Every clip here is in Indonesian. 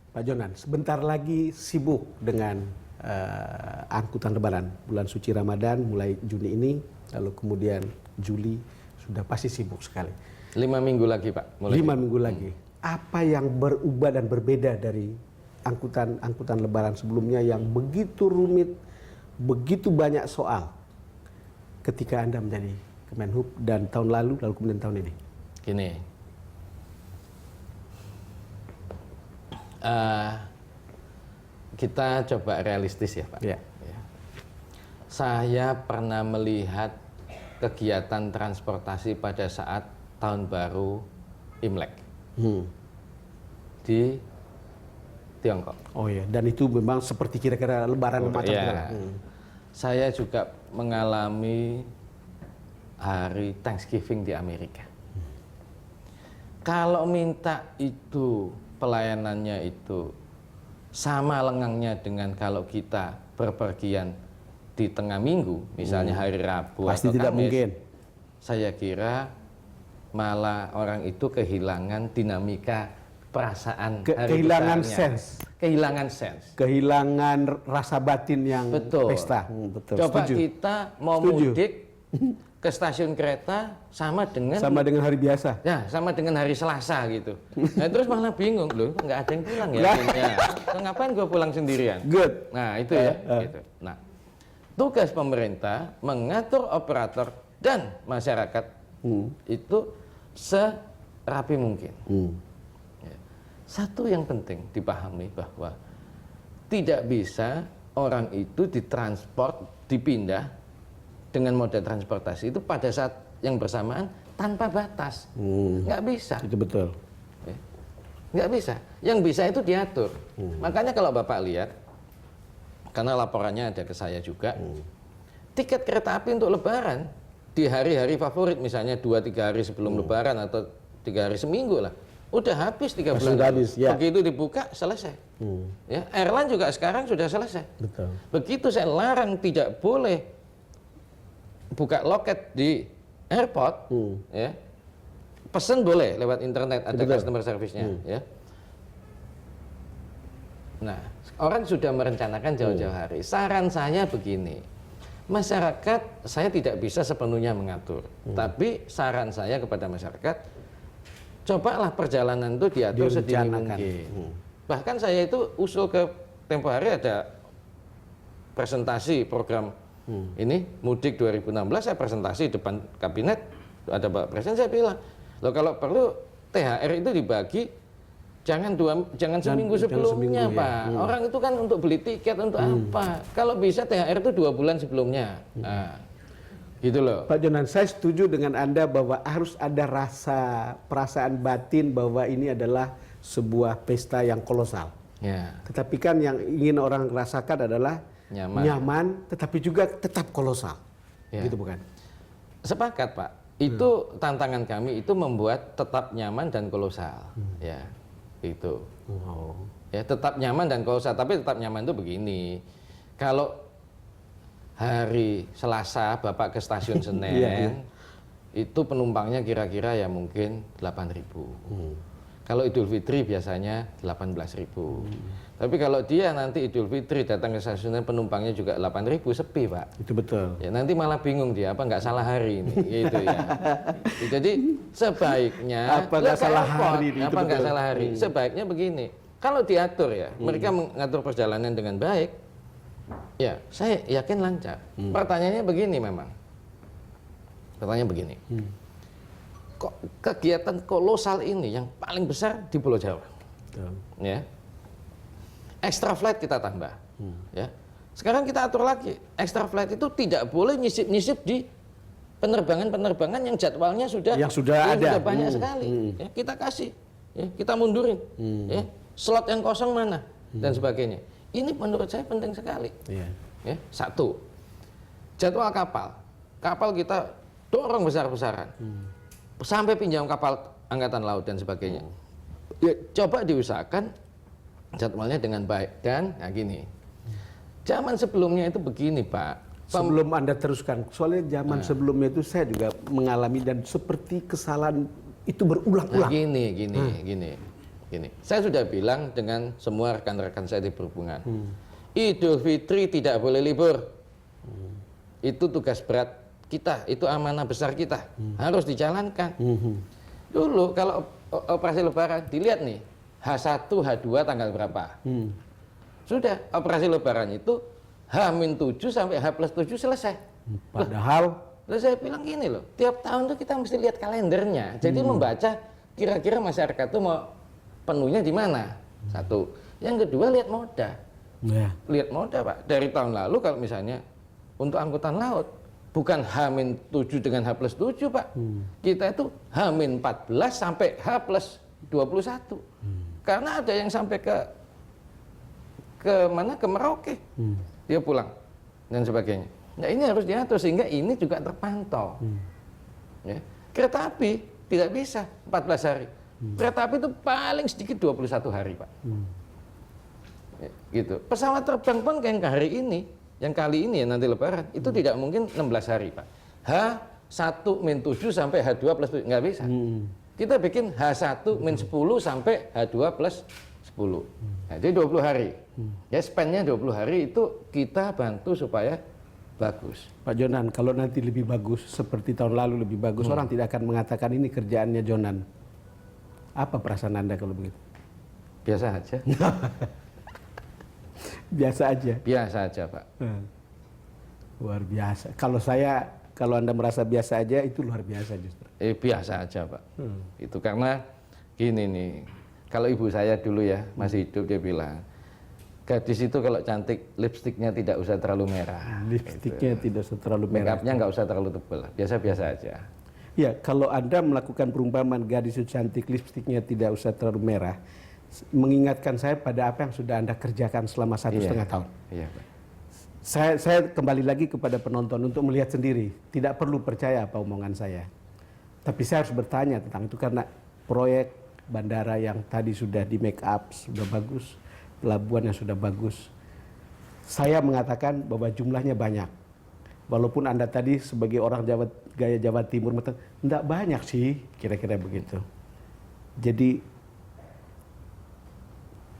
Pak Jonan, sebentar lagi sibuk dengan angkutan Lebaran. Bulan suci Ramadan mulai Juni ini, lalu kemudian Juli sudah pasti sibuk sekali. 5 minggu lagi Pak. 5 minggu lagi. Apa yang berubah dan berbeda dari angkutan Lebaran sebelumnya yang begitu rumit, begitu banyak soal ketika Anda menjadi Kemenhub dan tahun lalu kemudian tahun ini? Gini. Kita coba realistis ya Pak. Ya. Saya pernah melihat kegiatan transportasi pada saat tahun baru Imlek di Tiongkok. Oh ya, dan itu memang seperti kira-kira Lebaran macam itu. Saya juga mengalami hari Thanksgiving di Amerika. Kalau minta itu pelayanannya itu sama lengangnya dengan kalau kita berpergian di tengah minggu, misalnya hari Rabu pasti atau tidak Kamis, mungkin. saya kira malah orang itu kehilangan dinamika perasaan hari Kehilangan besarnya. Kehilangan sense, kehilangan rasa batin yang betul. pesta. Betul. Coba Setuju. kita mau mudik ke stasiun kereta sama dengan hari biasa. ya sama dengan hari Selasa gitu. Nah terus malah bingung loh, nggak ada yang pulang ya. Ngapain gue pulang sendirian? Good. Nah itu ya. Gitu. Nah tugas pemerintah mengatur operator dan masyarakat itu serapi mungkin. Ya. Satu yang penting dipahami bahwa tidak bisa orang itu ditransport, dipindah dengan moda transportasi itu pada saat yang bersamaan tanpa batas. Nggak bisa. Itu betul. Ya. Nggak bisa. Yang bisa itu diatur. Makanya kalau Bapak lihat, karena laporannya ada ke saya juga, tiket kereta api untuk Lebaran di hari-hari favorit, misalnya 2-3 hari sebelum Lebaran atau 3 hari seminggu lah, udah habis 3 bulan. Sudah habis, ya. Begitu dibuka selesai. Ya, airline juga sekarang sudah selesai. Betul. Begitu saya larang tidak boleh buka loket di airport, ya, pesen boleh lewat internet, ada customer service-nya, ya. Nah, orang sudah merencanakan jauh-jauh hari. Saran saya begini, masyarakat saya tidak bisa sepenuhnya mengatur, tapi saran saya kepada masyarakat, cobalah perjalanan itu diatur sedini mungkin. Bahkan saya itu usul ke tempo hari ada presentasi program ini mudik 2016, saya presentasi depan kabinet, ada Pak Presiden, saya bilang, loh kalau perlu THR itu dibagi jangan seminggu sebelumnya, Pak. Ya. Orang itu kan untuk beli tiket untuk apa? Kalau bisa THR itu 2 bulan sebelumnya. Nah, gitu loh. Pak Jonan, saya setuju dengan Anda bahwa harus ada perasaan batin bahwa ini adalah sebuah pesta yang kolosal. Ya. Tetapi kan yang ingin orang rasakan adalah nyaman, tetapi juga tetap kolosal. Ya. Gitu bukan? Sepakat Pak. Itu tantangan kami itu membuat tetap nyaman dan kolosal. Ya, itu. Ya, tetap nyaman dan kolosal. Tapi tetap nyaman itu begini. Kalau hari Selasa Bapak ke stasiun Senen, itu penumpangnya kira-kira ya mungkin 8.000. Kalau Idul Fitri biasanya 18.000. Tapi kalau dia nanti Idul Fitri datang ke stasiun penumpangnya juga 8.000, sepi Pak. Itu betul. Ya nanti malah bingung dia, apa nggak salah hari ini, gitu ya. Jadi sebaiknya apa nggak salah hari ini? Apa nggak salah hari? Sebaiknya begini, kalau diatur ya, mereka mengatur perjalanan dengan baik, ya saya yakin lancar. Pertanyaannya begini memang, pertanyaan begini. Kok kegiatan kolosal ini yang paling besar di Pulau Jawa, ya, extra flight kita tambah, ya. Sekarang kita atur lagi, extra flight itu tidak boleh nyisip-nyisip di penerbangan-penerbangan yang jadwalnya sudah ada banyak sekali, ya, kita kasih, ya, kita mundurin, ya, slot yang kosong mana dan sebagainya. Ini menurut saya penting sekali, ya. Satu, jadwal kapal kita dorong besar-besaran. Sampai pinjam kapal angkatan laut dan sebagainya. Ya, coba diusahakan jadwalnya dengan baik. Dan nah gini, zaman sebelumnya itu begini Pak. Sebelum Anda teruskan, soalnya zaman sebelumnya itu saya juga mengalami dan seperti kesalahan itu berulang-ulang. Nah, gini. Gini, saya sudah bilang dengan semua rekan-rekan saya di perhubungan, Idul Fitri tidak boleh libur. Itu tugas berat kita, itu amanah besar kita, harus dijalankan. Dulu kalau operasi Lebaran, dilihat nih, H1, H2 tanggal berapa. Sudah, operasi Lebaran itu H-7 sampai H+7 selesai. Padahal Lalu saya bilang gini loh, tiap tahun tuh kita mesti lihat kalendernya. Jadi membaca kira-kira masyarakat tuh mau penuhnya di mana. Satu. Yang kedua lihat moda. ya. Lihat moda Pak. Dari tahun lalu kalau misalnya untuk angkutan laut bukan H-7 dengan H+7 Pak. Kita itu H-14 sampai H+21. Karena ada yang sampai ke mana? Ke Merauke. Dia pulang dan sebagainya. Nah ini harus diatur sehingga ini juga terpantau. Ya. Kereta api tidak bisa 14 hari. Kereta api itu paling sedikit 21 hari Pak. Ya, gitu. Pesawat terbang pun kayak hari ini, yang kali ini ya nanti Lebaran, itu tidak mungkin 16 hari Pak. H1-7 sampai H2+7, nggak bisa. Kita bikin H1-10 sampai H2+10. Nah, jadi 20 hari. Ya span-nya 20 hari itu kita bantu supaya bagus. Pak Jonan, kalau nanti lebih bagus seperti tahun lalu lebih bagus, orang tidak akan mengatakan ini kerjaannya Jonan. Apa perasaan Anda kalau begitu? Biasa aja. Biasa aja. Biasa aja Pak. Luar biasa. Kalau Anda merasa biasa aja, itu luar biasa justru. Biasa aja Pak. Itu karena gini nih, kalau ibu saya dulu ya masih hidup dia bilang, gadis itu kalau cantik lipstiknya tidak usah terlalu merah. Lipstiknya tidak usah terlalu merah. Make-upnya nggak usah terlalu tebal, biasa-biasa aja. Ya, kalau Anda melakukan perumpamaan gadis itu cantik, lipstiknya tidak usah terlalu merah, mengingatkan saya pada apa yang sudah Anda kerjakan selama 1,5 tahun. Iya Pak. Saya kembali lagi kepada penonton untuk melihat sendiri. Tidak perlu percaya apa omongan saya. Tapi saya harus bertanya tentang itu karena proyek bandara yang tadi sudah di make up, sudah bagus, pelabuhan yang sudah bagus. Saya mengatakan bahwa jumlahnya banyak. Walaupun Anda tadi sebagai orang gaya Jawa Timur, tidak banyak sih, kira-kira begitu. Jadi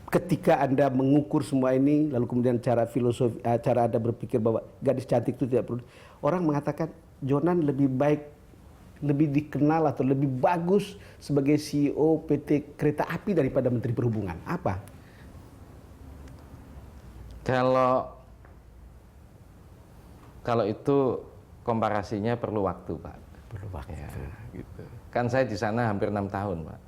ketika Anda mengukur semua ini, lalu kemudian cara filosofi, cara Anda berpikir bahwa gadis cantik itu tidak perlu, orang mengatakan Jonan lebih baik, lebih dikenal atau lebih bagus sebagai CEO PT Kereta Api daripada Menteri Perhubungan. Apa? Kalau itu komparasinya perlu waktu Pak. Perlu waktu. Ya, gitu. Kan saya di sana hampir 6 tahun Pak.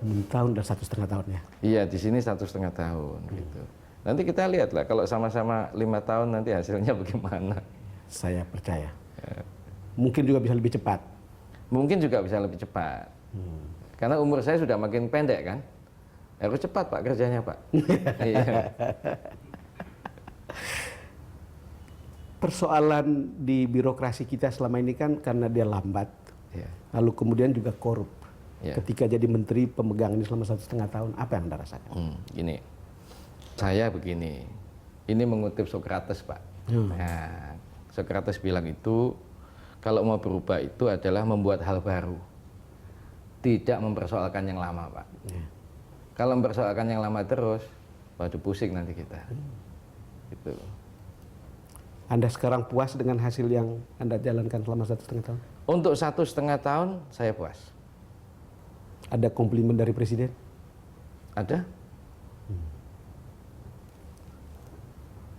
6 tahun dan 1,5 tahun ya. Iya, di sini 1,5 tahun gitu. Nanti kita lihat lah kalau sama-sama 5 tahun nanti hasilnya bagaimana. Saya percaya. Mungkin juga bisa lebih cepat. Mungkin juga bisa lebih cepat. Karena umur saya sudah makin pendek kan. Harus cepat Pak kerjanya Pak. Iya. Persoalan di birokrasi kita selama ini kan karena dia lambat. Iya. Lalu kemudian juga korup. Ya. Ketika jadi menteri pemegang ini selama 1,5 tahun, apa yang Anda rasakan? Gini, saya begini, ini mengutip Socrates Pak. Nah, Socrates bilang itu, kalau mau berubah itu adalah membuat hal baru. Tidak mempersoalkan yang lama Pak. Ya. Kalau mempersoalkan yang lama terus, waduh pusing nanti kita. Gitu. Anda sekarang puas dengan hasil yang Anda jalankan selama 1,5 tahun? Untuk 1,5 tahun, saya puas. Ada komplimen dari Presiden? Ada?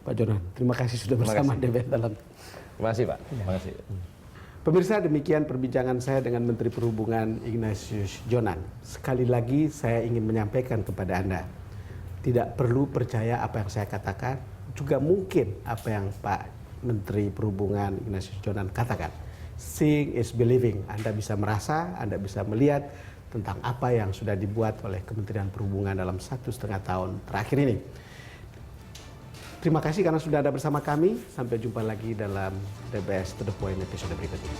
Pak Jonan, terima kasih sudah Terima bersama kasih. DPR dalam. Terima kasih Pak. Terima kasih. Pemirsa, demikian perbincangan saya dengan Menteri Perhubungan Ignatius Jonan. Sekali lagi saya ingin menyampaikan kepada Anda, tidak perlu percaya apa yang saya katakan, juga mungkin apa yang Pak Menteri Perhubungan Ignatius Jonan katakan. Seeing is believing. Anda bisa merasa, Anda bisa melihat tentang apa yang sudah dibuat oleh Kementerian Perhubungan dalam 1,5 tahun terakhir ini. Terima kasih karena sudah ada bersama kami. Sampai jumpa lagi dalam DBS To The Point episode berikutnya.